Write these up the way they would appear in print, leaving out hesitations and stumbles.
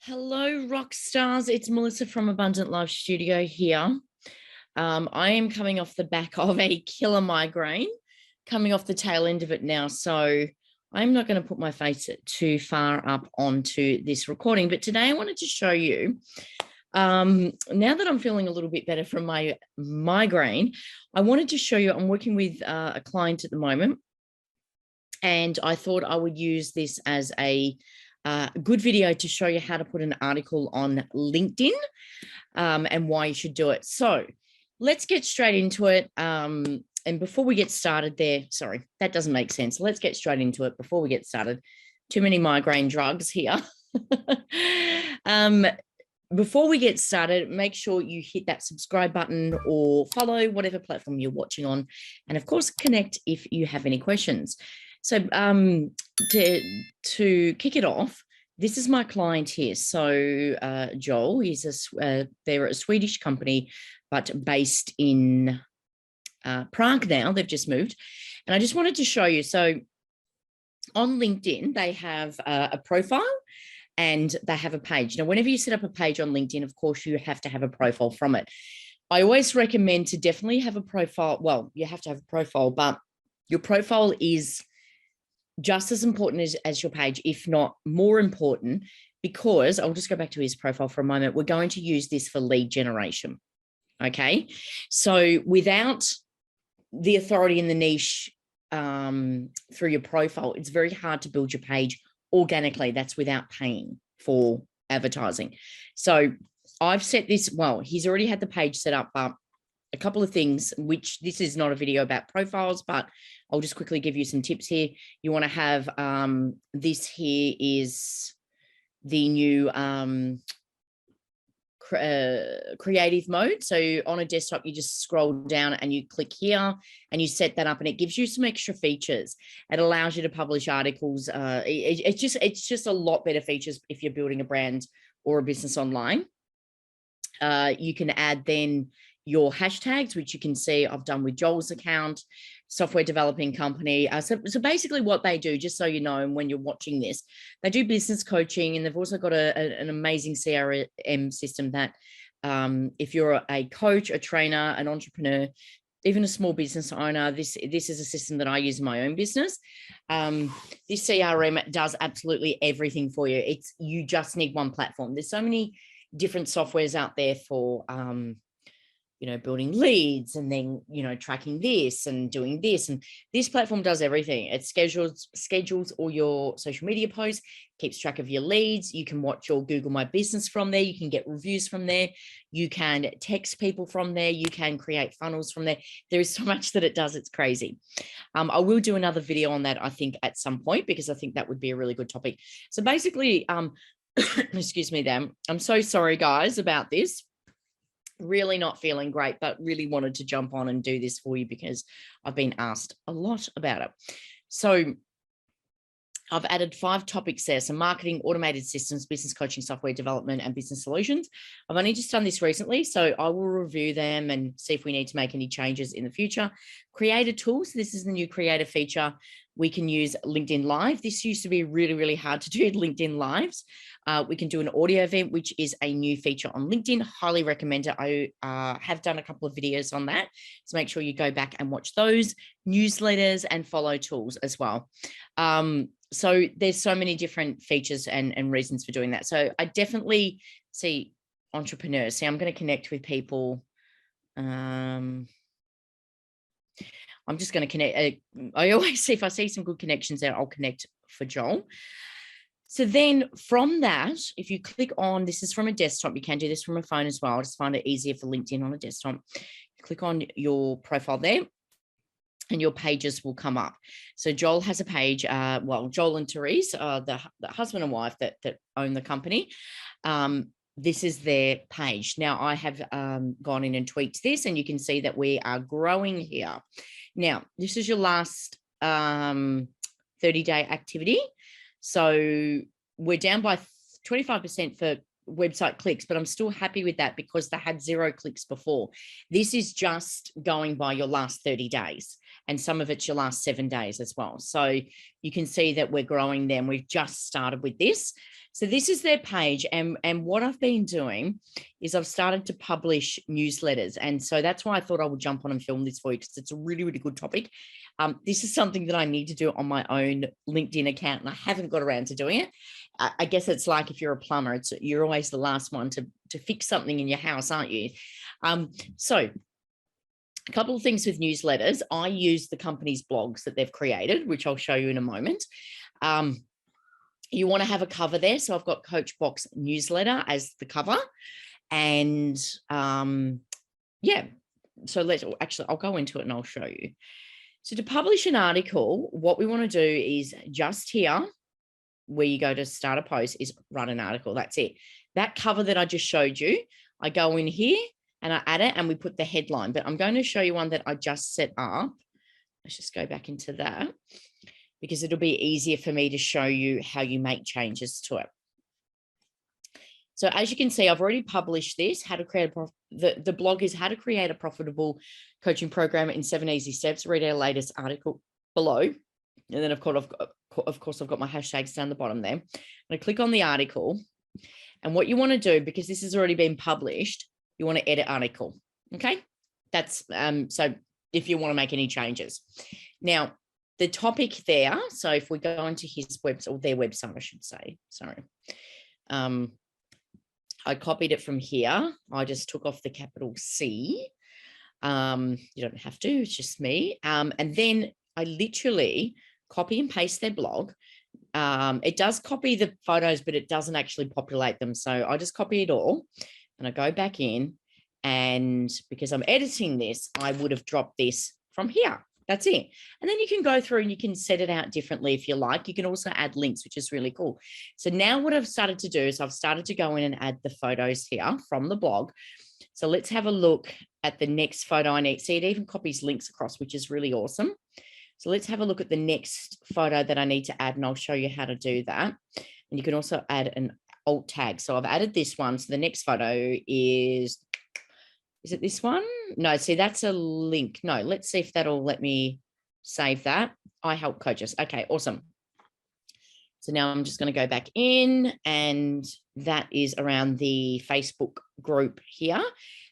Hello, rock stars. It's Melissa from Abundant Life Studio here. I am coming off the back of a killer migraine, coming off the tail end of it now. So I'm not going to put my face too far up onto this recording. But today I wanted to show you, now that I'm feeling a little bit better from my migraine, I wanted to show you, I'm working with a client at the moment. And I thought I would use this as a good video to show you how to put an article on LinkedIn and why you should do it. So let's get straight into it. And before we get started there, sorry, that doesn't make sense. Let's get straight into it before we get started. Too many migraine drugs here. Before we get started, make sure you hit that subscribe button or follow whatever platform you're watching on. And of course, connect if you have any questions. So to kick it off, this is my client here. So Joel, they're a Swedish company, but based in Prague now. They've just moved. And I just wanted to show you. So on LinkedIn, they have a profile and they have a page. Now, whenever you set up a page on LinkedIn, of course, you have to have a profile from it. I always recommend to definitely have a profile. Well, you have to have a profile, but your profile is just as important as your page, if not more important, because I'll just go back to his profile for a moment. We're going to use this for lead generation. Okay. So without the authority in the niche through your profile, it's very hard to build your page organically. That's without paying for advertising. So I've set this, well, he's already had the page set up, but a couple of things, which this is not a video about profiles, but I'll just quickly give you some tips here. You want to have this here is the new creative mode. So on a desktop, you just scroll down and you click here and you set that up and it gives you some extra features. It allows you to publish articles. It's just a lot better features if you're building a brand or a business online. You can add then your hashtags, which you can see I've done with Joel's account, software developing company. So basically what they do, just so you know, and when you're watching this, they do business coaching, and they've also got an amazing CRM system that if you're a coach, a trainer, an entrepreneur, even a small business owner, this is a system that I use in my own business. This CRM does absolutely everything for you. You just need one platform. There's so many different softwares out there for building leads and then, tracking this and doing this. And this platform does everything. It schedules all your social media posts, keeps track of your leads. You can watch your Google My Business from there. You can get reviews from there. You can text people from there. You can create funnels from there. There is so much that it does. It's crazy. I will do another video on that, I think, at some point, because I think that would be a really good topic. So basically, excuse me, then. I'm so sorry, guys, about this. Really not feeling great, but really wanted to jump on and do this for you because I've been asked a lot about it. So I've added 5 topics there. So marketing, automated systems, business coaching, software development, and business solutions. I've only just done this recently, so I will review them and see if we need to make any changes in the future. Creator tools. This is the new creator feature. We can use LinkedIn Live. This used to be really, really hard to do LinkedIn Lives. We can do an audio event, which is a new feature on LinkedIn. Highly recommend it. I have done a couple of videos on that. So make sure you go back and watch those. Newsletters and follow tools as well. So there's so many different features and reasons for doing that. So I definitely see entrepreneurs. See, I'm going to connect with people. I'm just going to connect. I always see if I see some good connections there, I'll connect for Joel. So then from that, if you click on, this is from a desktop, you can do this from a phone as well. I just find it easier for LinkedIn on a desktop. Click on your profile there and your pages will come up. So Joel has a page, Joel and Therese, the husband and wife that own the company. This is their page. Now I have gone in and tweaked this and you can see that we are growing here. Now, this is your last 30-day activity. So we're down by 25% for website clicks, but I'm still happy with that because they had 0 clicks before. This is just going by your last 30 days. and some of it's your last 7 days as well. So you can see that we're growing them. We've just started with this. So this is their page. And what I've been doing is I've started to publish newsletters. And so that's why I thought I would jump on and film this for you, because it's a really, really good topic. This is something that I need to do on my own LinkedIn account, and I haven't got around to doing it. I guess it's like if you're a plumber, you're always the last one to fix something in your house, aren't you? So a couple of things with newsletters. I use the company's blogs that they've created, which I'll show you in a moment. You want to have a cover there. So I've got Coach Box newsletter as the cover. And yeah, so I'll go into it and I'll show you. So to publish an article, what we want to do is just here, where you go to start a post, is run an article. That's it. That cover that I just showed you, I go in here and I add it and we put the headline. But I'm going to show you one that I just set up. Let's just go back into that, because it'll be easier for me to show you how you make changes to it. So as you can see, I've already published this, how to create the blog is how to create a profitable coaching program in 7 easy steps. Read our latest article below. And then of course, I've got my hashtags down the bottom there. I'm going to click on the article. And what you want to do, because this has already been published, you want to edit article. Okay. That's so if you want to make any changes. Now, the topic there. So if we go into his website, or their website, I should say, sorry. I copied it from here. I just took off the capital C. You don't have to, it's just me. And then I literally copy and paste their blog. It does copy the photos, but it doesn't actually populate them. So I just copy it all and I go back in, and because I'm editing this, I would have dropped this from here. That's it. And then you can go through and you can set it out differently if you like. You can also add links, which is really cool. So now what I've started to do is I've started to go in and add the photos here from the blog. So let's have a look at the next photo I need. See, it even copies links across, which is really awesome. So let's have a look at the next photo that I need to add, and I'll show you how to do that. And you can also add an alt tag. So I've added this one. So the next photo is it this one? No, see, that's a link. No, let's see if that'll let me save that. I help coaches. Okay, awesome. So now I'm just going to go back in, and that is around the Facebook group here.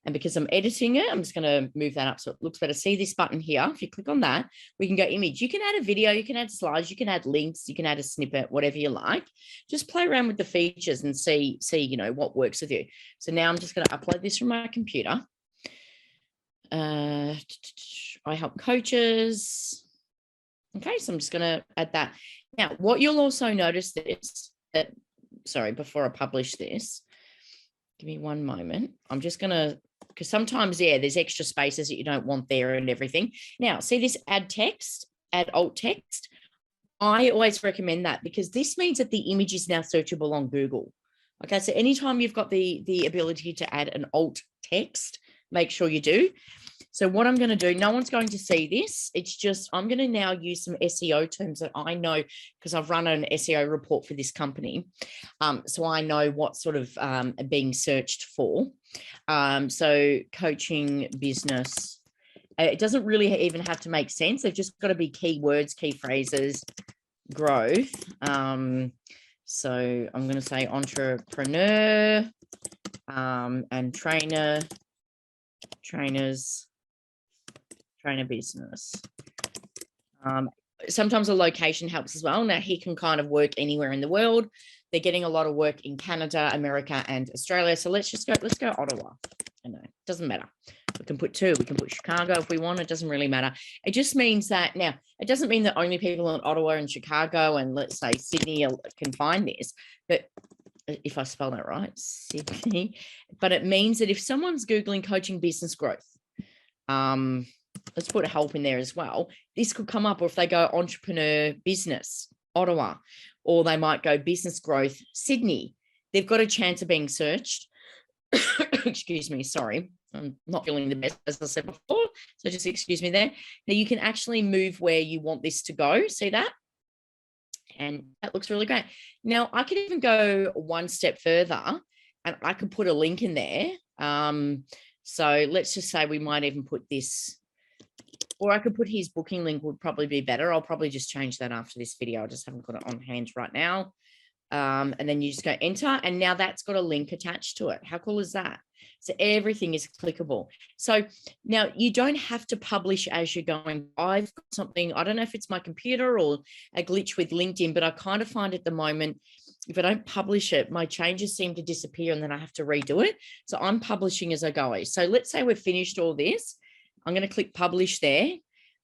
And because I'm editing it, I'm just going to move that up so it looks better. See this button here? If you click on that, we can go image. You can add a video, you can add slides, you can add links, you can add a snippet, whatever you like. Just play around with the features and see, you know, what works with you. So now I'm just going to upload this from my computer. I help coaches. Okay, so I'm just going to add that. Now, what you'll also notice sorry, before I publish this, give me one moment. I'm just going to, because sometimes, yeah, there's extra spaces that you don't want there and everything. Now, see this add text, add alt text? I always recommend that, because this means that the image is now searchable on Google. Okay, so anytime you've got the ability to add an alt text, make sure you do. So what I'm going to do, no one's going to see this. It's just, I'm going to now use some SEO terms that I know, because I've run an SEO report for this company. So I know what sort of being searched for. So coaching business, it doesn't really even have to make sense. They've just got to be keywords, key phrases, growth. So I'm going to say entrepreneur and trainer business. Sometimes a location helps as well. Now he can kind of work anywhere in the world. They're getting a lot of work in Canada, America, and Australia. So let's go Ottawa. I know, it doesn't matter. We can put 2, we can put Chicago if we want. It doesn't really matter. It just means that, now, it doesn't mean that only people in Ottawa and Chicago and let's say Sydney can find this, but if I spell that right, Sydney, but it means that if someone's Googling coaching business growth, let's put help in there as well. This could come up, or if they go entrepreneur business, Ottawa, or they might go business growth, Sydney, they've got a chance of being searched. Excuse me, sorry. I'm not feeling the best, as I said before. So just excuse me there. Now you can actually move where you want this to go. See that? And that looks really great. Now I could even go one step further and I could put a link in there. So let's just say we might even put this or I could put his booking link would probably be better. I'll probably just change that after this video. I just haven't got it on hand right now. And then you just go enter, and now that's got a link attached to it. How cool is that? So everything is clickable. So now you don't have to publish as you're going. I've got something, I don't know if it's my computer or a glitch with LinkedIn, but I kind of find at the moment, if I don't publish it, my changes seem to disappear and then I have to redo it. So I'm publishing as I go. So let's say we've finished all this. I'm going to click publish there.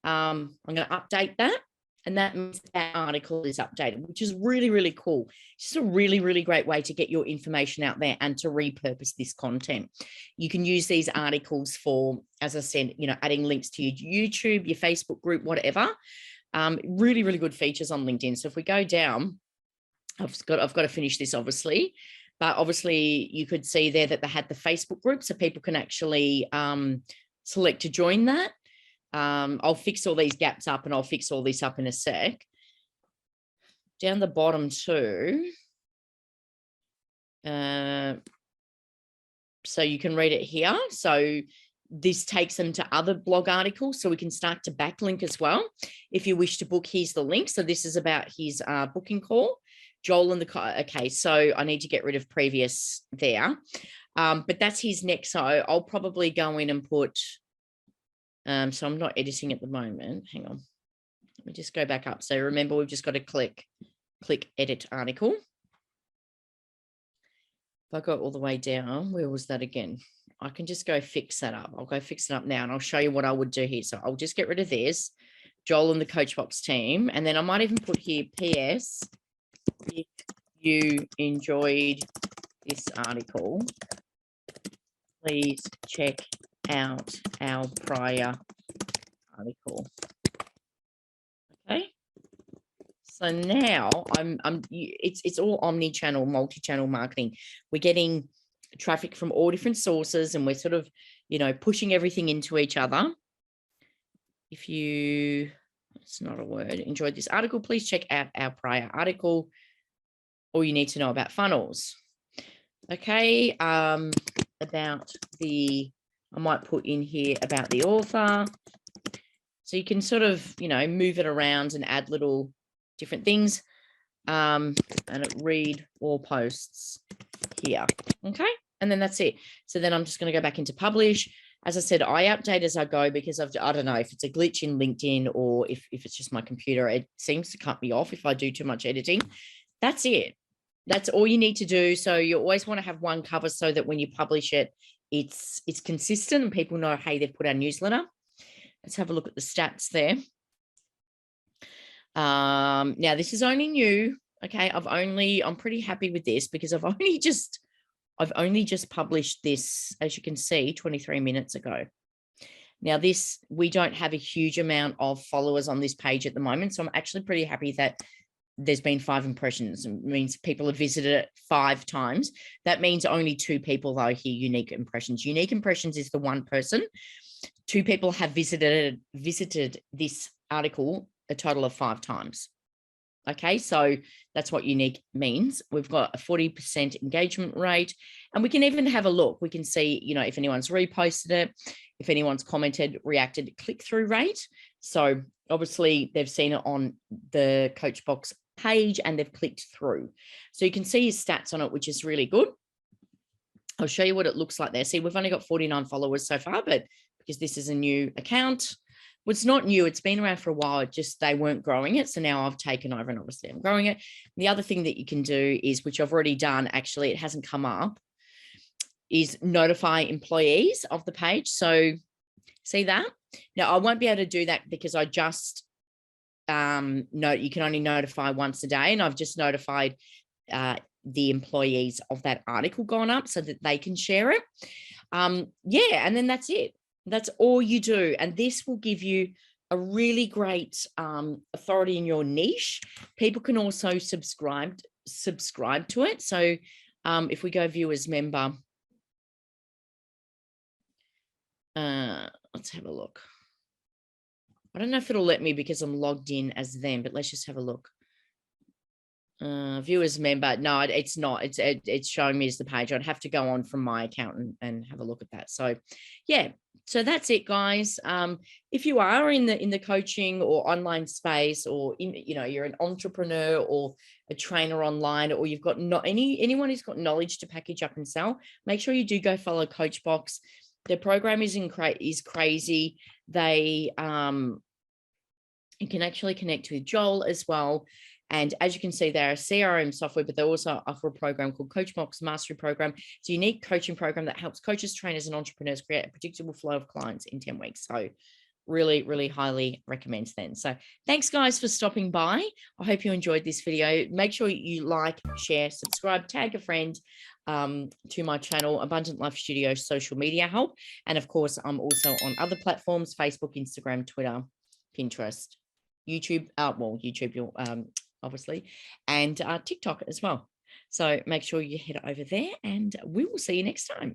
I'm going to update that. And that means that article is updated, which is really, really cool. It's just a really, really great way to get your information out there and to repurpose this content. You can use these articles for, as I said, you know, adding links to your YouTube, your Facebook group, whatever. Really, really good features on LinkedIn. So if we go down, I've got to finish this, obviously. But obviously, you could see there that they had the Facebook group, so people can actually select to join that. I'll fix all these gaps up, and I'll fix all this up in a sec. Down the bottom too. So you can read it here. So this takes them to other blog articles, so we can start to backlink as well. If you wish to book, here's the link. So this is about his booking call. Joel and the, okay, so I need to get rid of previous there. But that's his next. So I'll probably go in and put, so I'm not editing at the moment. Hang on. Let me just go back up. So remember, we've just got to click edit article. If I go all the way down, where was that again? I can just go fix that up. I'll go fix it up now, and I'll show you what I would do here. So I'll just get rid of this, Joel and the Coachbox team. And then I might even put here, PS, if you enjoyed this article, please check out our prior article. Okay. So now it's all omni-channel, multi-channel marketing. We're getting traffic from all different sources, and we're sort of, you know, pushing everything into each other. If you, it's not a word, enjoyed this article, please check out our prior article. All you need to know about funnels. Okay. About the, I might put in here about the author. So you can sort of, you know, move it around and add little different things. And read all posts here. Okay. And then that's it. So then I'm just going to go back into publish. As I said, I update as I go, because I don't know if it's a glitch in LinkedIn or if it's just my computer. It seems to cut me off if I do too much editing. That's it. That's all you need to do. So you always want to have one cover so that when you publish it, it's consistent and people know, hey, they've put our newsletter. Let's have a look at the stats there. Now this is only new. Okay. I'm pretty happy with this because I've only just published this, as you can see, 23 minutes ago. Now this, we don't have a huge amount of followers on this page at the moment. So I'm actually pretty happy that there's been 5 impressions. It means people have visited it 5 times. That means only 2 people though here, unique impressions. Unique impressions is the one person. 2 people have visited this article a total of 5 times. Okay, so that's what unique means. We've got a 40% engagement rate, and we can even have a look. We can see, you know, if anyone's reposted it, if anyone's commented, reacted, click-through rate. So obviously they've seen it on the Coachbox page and they've clicked through. So you can see his stats on it, which is really good. I'll show you what it looks like there. See, we've only got 49 followers so far, but because this is a new account, well, it's not new. It's been around for a while. It just, they weren't growing it. So now I've taken over and obviously I'm growing it. The other thing that you can do is, which I've already done, actually, it hasn't come up, is notify employees of the page. So see that? Now I won't be able to do that because I just note you can only notify once a day. And I've just notified the employees of that article gone up so that they can share it. Yeah. And then that's it. That's all you do. And this will give you a really great authority in your niche. People can also subscribe to it. So if we go view as member, let's have a look. I don't know if it'll let me because I'm logged in as them, but let's just have a look. Viewers member. No, it's not. It's showing me as the page. I'd have to go on from my account and have a look at that. So yeah, so that's it, guys. If you are in the coaching or online space, or you're an entrepreneur or a trainer online, or you've got anyone who's got knowledge to package up and sell, make sure you do go follow Coachbox. Their program is crazy. They you can actually connect with Joel as well. And as you can see, they're a CRM software, but they also offer a program called Coachbox Mastery Program. It's a unique coaching program that helps coaches, trainers, and entrepreneurs create a predictable flow of clients in 10 weeks. So really, really highly recommend them. So thanks, guys, for stopping by. I hope you enjoyed this video. Make sure you like, share, subscribe, tag a friend to my channel, Abundant Life Studio social media help. And of course, I'm also on other platforms, Facebook, Instagram, Twitter, Pinterest, YouTube, YouTube, you'll obviously, and TikTok as well. So make sure you head over there, and we will see you next time.